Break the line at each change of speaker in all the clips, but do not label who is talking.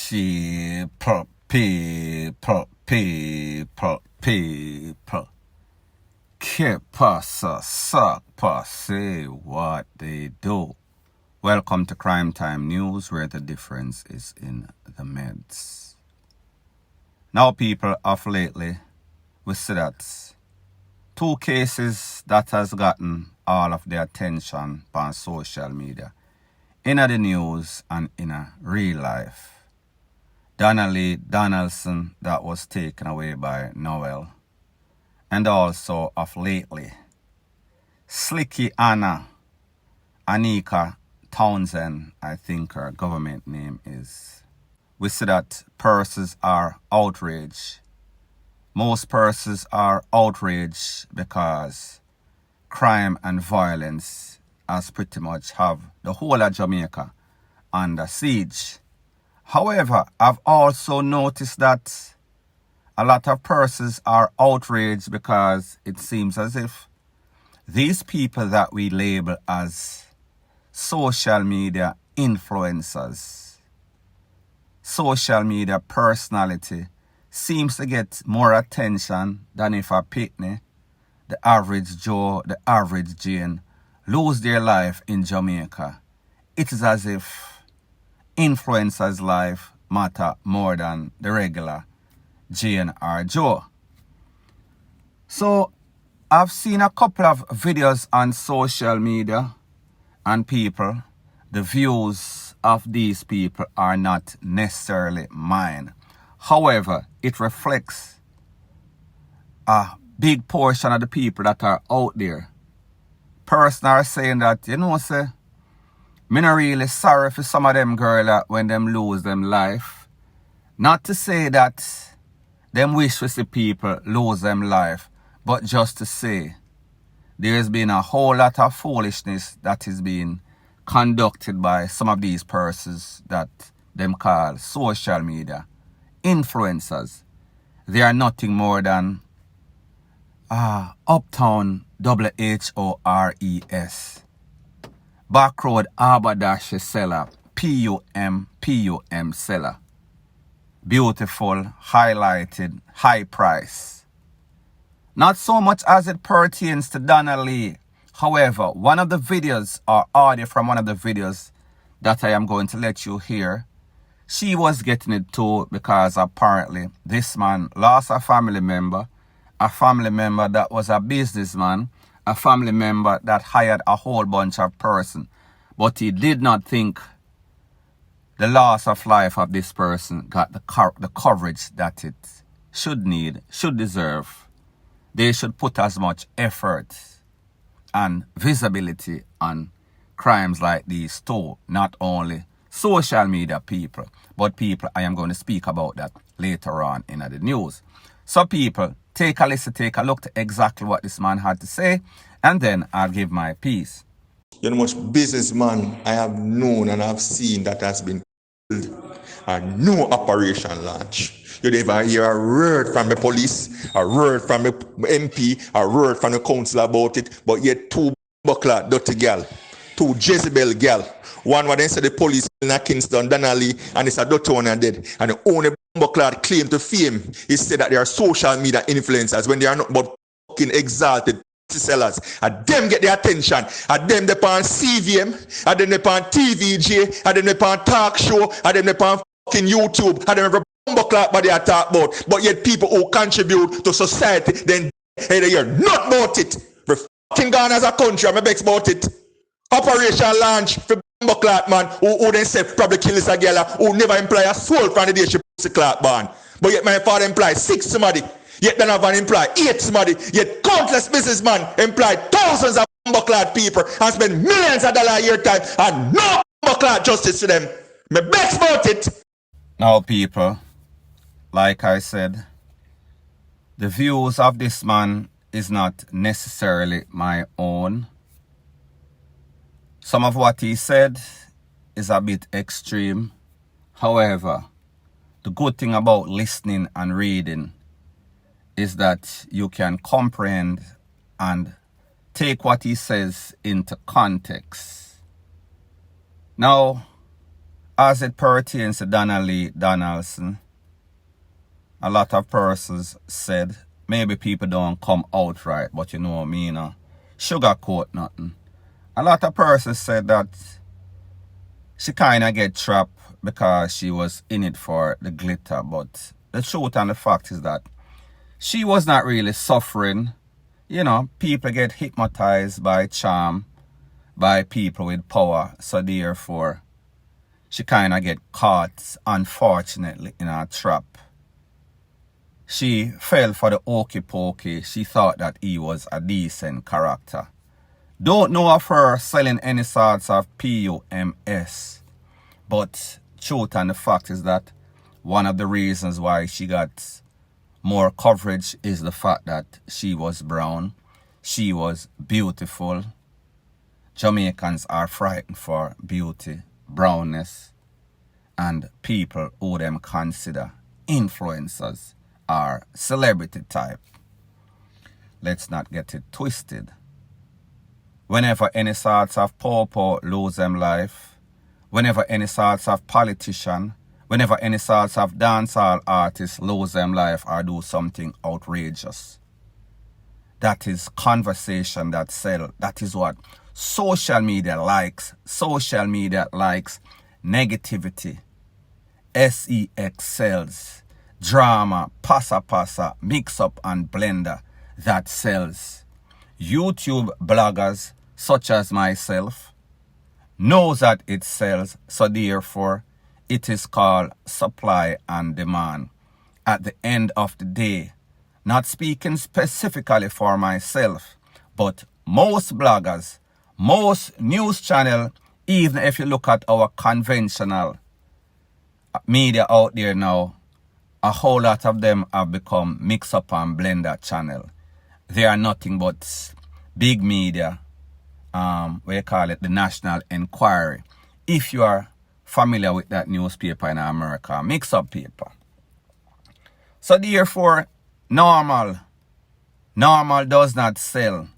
People. Que pasa, suck, say what they do. Welcome to Crime Time News, where the difference is in the meds. Now, people, of lately, we see that two cases that has gotten all of the attention on social media, in the news and in a real life. Donnelly Donaldson that was taken away by Noel, and also of lately, SLICKI-Anna, Anika Townsend, I think her government name is. We see that persons are outraged. Most persons are outraged because crime and violence has pretty much have the whole of Jamaica under siege. However, I've also noticed that a lot of persons are outraged because it seems as if these people that we label as social media influencers, social media personality, seems to get more attention than if a Pitney, the average Joe, the average Jane, lose their life in Jamaica. It is as if influencers' life matter more than the regular Jane or Joe. So I've seen a couple of videos on social media, and people, the views of these people are not necessarily mine. However, it reflects a big portion of the people that are out there. Persons are saying that, say, me not really sorry for some of them girl when them lose them life. Not to say that them wish to see people lose them life, but just to say there has been a whole lot of foolishness that is being conducted by some of these persons that them call social media influencers. They are nothing more than uptown WHORES. Backroad Haberdashery seller, PUM seller. Beautiful, highlighted, high price. Not so much as it pertains to Donnelly. However, one of the videos or audio from one of the videos that I am going to let you hear, she was getting it too because apparently this man lost a family member that was a businessman, a family member that hired a whole bunch of persons. But he did not think the loss of life of this person got the coverage that it should need, should deserve. They should put as much effort and visibility on crimes like these too. Not only social media people, but people, I am going to speak about that later on in the news. So people, take a listen, take a look to exactly what this man had to say, and then I'll give my piece.
You know, much businessman I have known and I've seen that has been killed and no operation launch. You never hear a word from the police, a word from the MP, a word from the council about it, but yet two buckler dirty gal, two Jezebel gal. One what they said the police in Kingston, Donnelly, and it's a dirty one and dead. And the only buckler claim to fame is said that they are social media influencers when they are not but fucking exalted sellers. And them get the attention. And them they on CVM, and then they on TVJ, and then they on talk show, and then they on fucking YouTube, and then every buckler body I talk about. But yet people who contribute to society, then they hear not about it. We're fucking gone as a country, I'm vexed about it. Operation launch for buckler man who then say probably kill this a girl who never employ a soul from the day she pussy clock ban. But yet my father employ 6 somebody. Yet then have an employ 8 somebody. Yet countless businessmen employ thousands of buckler people and spend millions of dollars a year time and no buckler justice to them. Me vexed about it.
Now people, like I said, the views of this man is not necessarily my own. Some of what he said is a bit extreme. However, the good thing about listening and reading is that you can comprehend and take what he says into context. Now, As it pertains to Donna Lee Donaldson, a lot of persons said, maybe people don't come out right, but you know me, sugarcoat nothing. A lot of persons said that she kind of get trapped because she was in it for the glitter, but the truth and the fact is that she was not really suffering. You know, people get hypnotized by charm, by people with power, so therefore she kind of get caught, unfortunately, in a trap. She fell for the okey pokey. She thought that he was a decent character. Don't know of her selling any sorts of PUMS. But truth and the fact is that one of the reasons why she got more coverage is the fact that she was brown. She was beautiful. Jamaicans are frightened for beauty, brownness, and people who them consider influencers are celebrity type. Let's not get it twisted. Whenever any sorts of popo lose them life, whenever any sorts of politician, whenever any sorts of dancehall artists lose them life or do something outrageous, that is conversation that sell. That is what social media likes. Social media likes negativity. SEX sells. Drama, passa, mix up and blender, that sells. YouTube bloggers such as myself knows that it sells, so therefore it is called supply and demand. At the end of the day, not speaking specifically for myself, but most bloggers, most news channel, even if you look at our conventional media out there now, a whole lot of them have become mix up and blender channel. They are nothing but big media, we call it the National Enquiry. If you are familiar with that newspaper in America, mix up paper. So therefore, normal does not sell.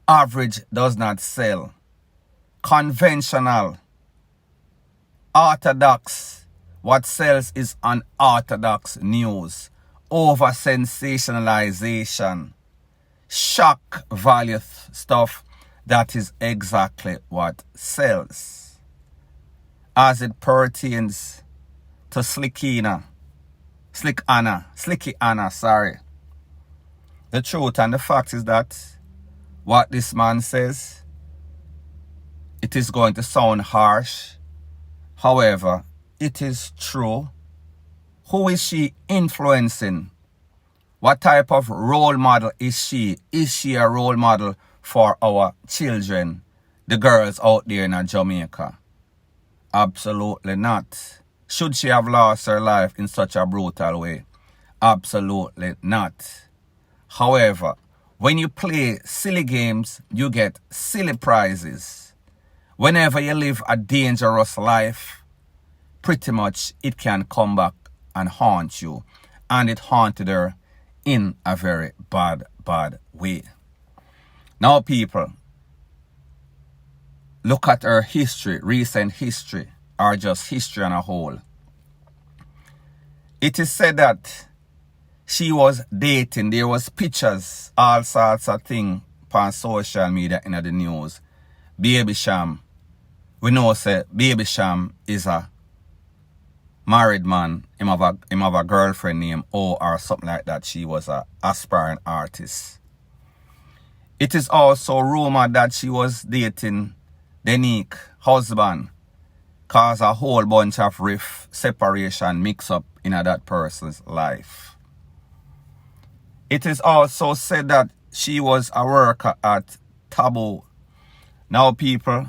Average does not sell. Conventional, orthodox, what sells is unorthodox news, over sensationalization, shock value stuff. That is exactly what sells. As it pertains to SLICKI-Anna, sorry. The truth and the fact is that what this man says, it is going to sound harsh. However, it is true. Who is she influencing? What type of role model is she? Is she a role model for our children, the girls out there in Jamaica? Absolutely not. Should she have lost her life in such a brutal way? Absolutely not. However, when you play silly games, you get silly prizes. Whenever you live a dangerous life, pretty much it can come back and haunt you. And it haunted her in a very bad way. Now people, look at her history, recent history, or just history on a whole. It is said that she was dating, there was pictures, all sorts of things on social media in the news. Baby Sham, we know say Baby Sham is a married man. Him have a girlfriend named O or something like that. She was a aspiring artist. It is also rumored that she was dating Denique husband, cause a whole bunch of rift, separation, mix up in that person's life. It is also said that she was a worker at Taboo. Now people,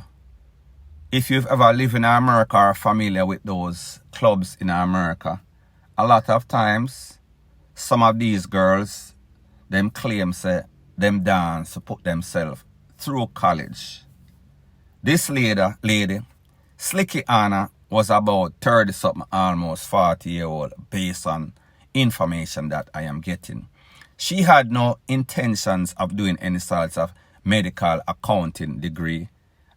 if you've ever lived in America or are familiar with those clubs in America, a lot of times, some of these girls, them claim say, them dance to put themselves through college. This lady, SLICKI-Anna, was about 30-something, almost 40-year-old, based on information that I am getting. She had no intentions of doing any sorts of medical accounting degree,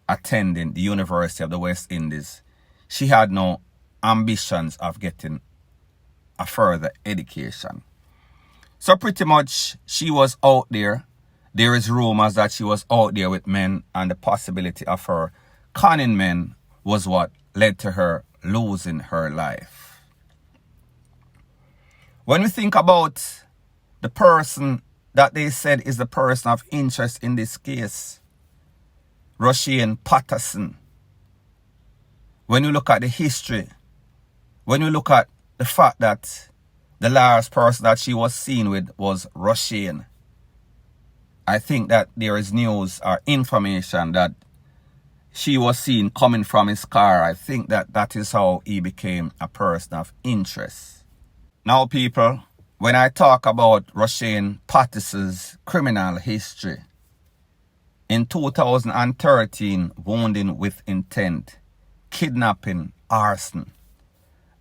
attending the University of the West Indies. She had no ambitions of getting a further education. So pretty much she was out there. There is rumors that she was out there with men, and the possibility of her conning men was what led to her losing her life. When we think about the person that they said is the person of interest in this case, Roshane Patterson, when you look at the history, when you look at the fact that the last person that she was seen with was Roshane, I think that there is news or information that she was seen coming from his car. I think that that is how he became a person of interest. Now, people, when I talk about Roshane Patterson's criminal history, in 2013, wounding with intent, kidnapping, arson.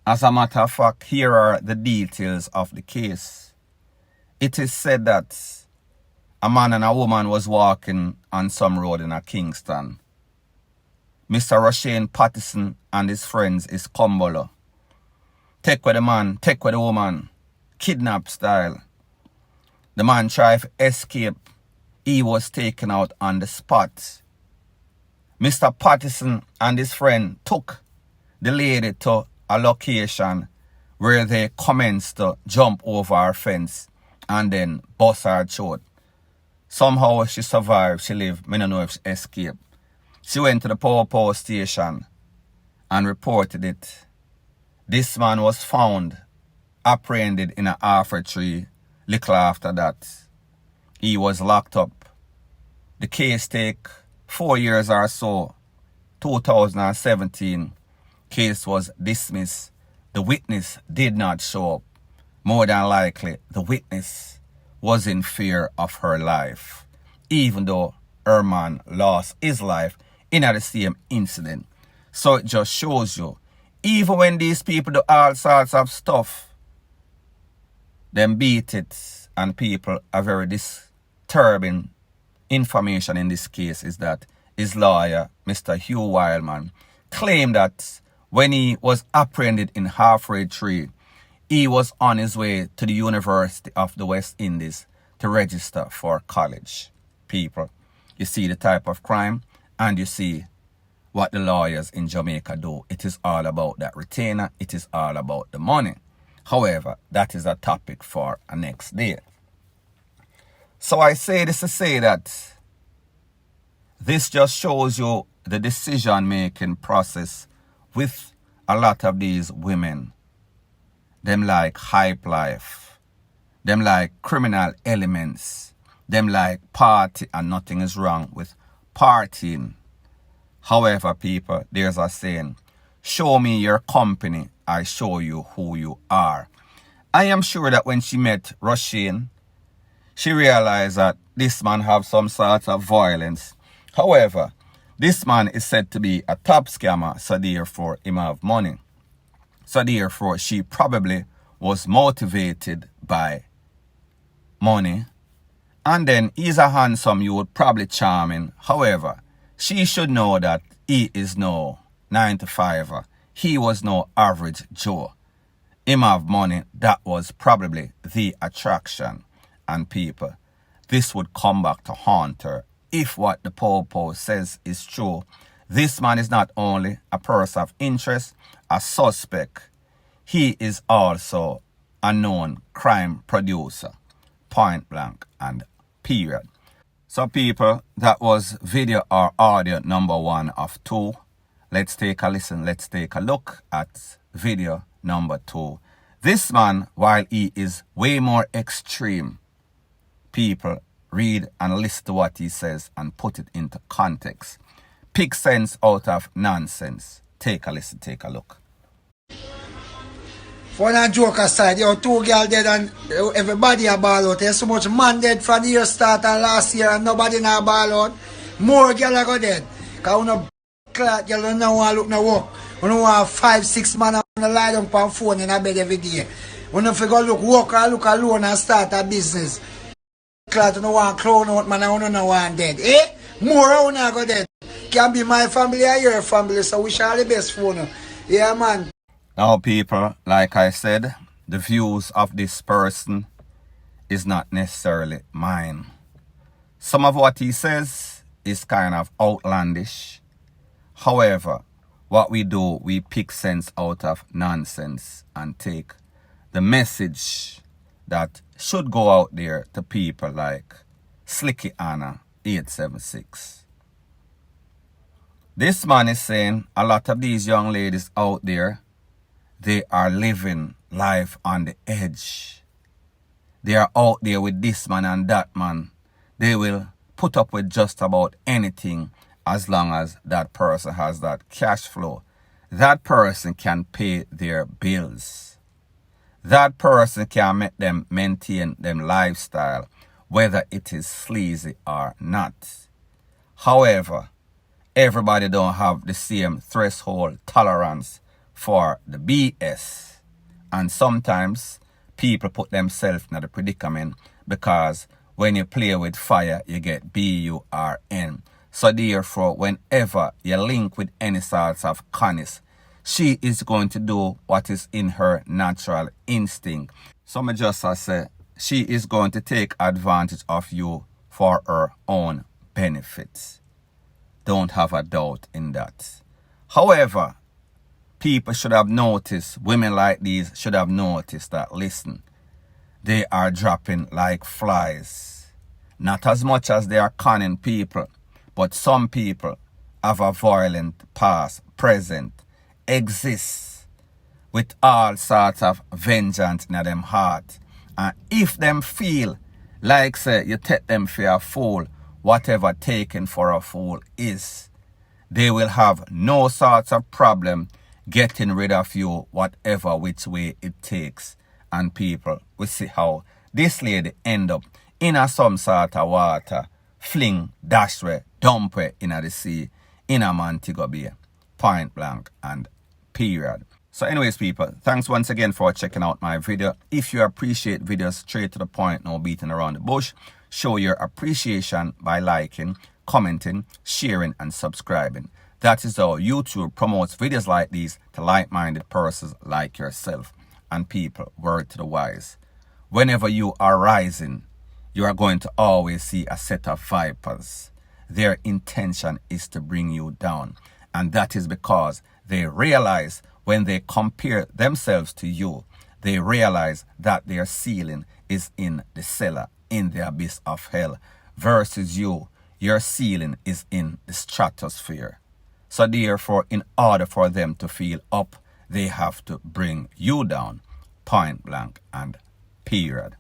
As a matter of fact, here are the details of the case. It is said that a man and a woman was walking on some road in Kingston. Mr. Roshane Patterson and his friends is Kumbolo. Take with the man, take with the woman, kidnap style. The man tried to escape. He was taken out on the spot. Mr. Patterson and his friend took the lady to a location where they commenced to jump over her fence and then bust her throat. Somehow she survived, she lived, I don't know if she escaped. She went to the power station and reported it. This man was found, apprehended in an alpha tree. Little after that, he was locked up. The case take 4 years or so. 2017, case was dismissed. The witness did not show up. More than likely, the witness was in fear of her life, even though her man lost his life in the same incident. So it just shows you, even when these people do all sorts of stuff, them beat it, and people are very disturbing information in this case is that his lawyer, Mr. Hugh Wildman, claimed that when he was apprehended in Halfway Tree, he was on his way to the University of the West Indies to register for college. People, you see the type of crime and you see what the lawyers in Jamaica do. It is all about that retainer. It is all about the money. However, that is a topic for a next day. So I say this to say that this just shows you the decision-making process with a lot of these women. Them like hype life. Them like criminal elements. Them like party, and nothing is wrong with partying. However, people, there's a saying, show me your company, I show you who you are. I am sure that when she met Roshane, she realized that this man have some sort of violence. However, this man is said to be a top scammer, so therefore him have money. So therefore she probably was motivated by money. And then he's a handsome youth, probably charming. However, she should know that he is no 9-to-5er. He was no average Joe. Him have money, that was probably the attraction. And people, this would come back to haunt her if what the Popo says is true. This man is not only a person of interest, a suspect. He is also a known crime producer. Point blank and period. So people, that was video or audio number 1 of 2. Let's take a listen. Let's take a look at video number 2. This man, while he is way more extreme, people, read and listen to what he says and put it into context. Pick sense out of nonsense. Take a listen, take a look.
For that joke aside, yo, 2 girls dead and everybody a ball out. There's so much man dead from the year start and last year and nobody na ball out. More girls are go dead. Because we no clot girl don't want to look no work. We don't want 5-6 man on lie down on phone in a bed every day. We don't figure look work or look alone and start a business. Clot don't want clown out man and we don't want dead. Eh? More I wanna go dead. Can be my family or your family, so wish all the best for you. Yeah man.
Now, people, like I said, the views of this person is not necessarily mine. Some of what he says is kind of outlandish. However, what we do, we pick sense out of nonsense and take the message that should go out there to people like SLICKI-Anna 876. This man is saying a lot of these young ladies out there, they are living life on the edge. They are out there with this man and that man. They will put up with just about anything as long as that person has that cash flow. That person can pay their bills. That person can make them maintain them lifestyle, whether it is sleazy or not. However, everybody don't have the same threshold tolerance for the BS. And sometimes people put themselves in the predicament because when you play with fire, you get BURN. So therefore, whenever you link with any sorts of connies, she is going to do what is in her natural instinct. So I just say, she is going to take advantage of you for her own benefits. Don't have a doubt in that. However, people should have noticed, women like these should have noticed that, listen, they are dropping like flies. Not as much as they are conning people, but some people have a violent past, present, exists with all sorts of vengeance in them heart. And if them feel like, say, you take them for a fool, whatever taken for a fool is, they will have no sorts of problem getting rid of you, whatever which way it takes. And people, we see how this lady end up in a some sort of water, fling, dash way, dump way in the sea, in a Montego Bay, point blank and period. So anyways, people, thanks once again for checking out my video. If you appreciate videos straight to the point, no beating around the bush, show your appreciation by liking, commenting, sharing, and subscribing. That is how YouTube promotes videos like these to like-minded persons like yourself. And people, word to the wise, whenever you are rising, you are going to always see a set of vipers. Their intention is to bring you down. And that is because they realize when they compare themselves to you, they realize that their ceiling is in the cellar, in the abyss of hell, versus you, your ceiling is in the stratosphere. So therefore, in order for them to feel up, they have to bring you down, point blank and period.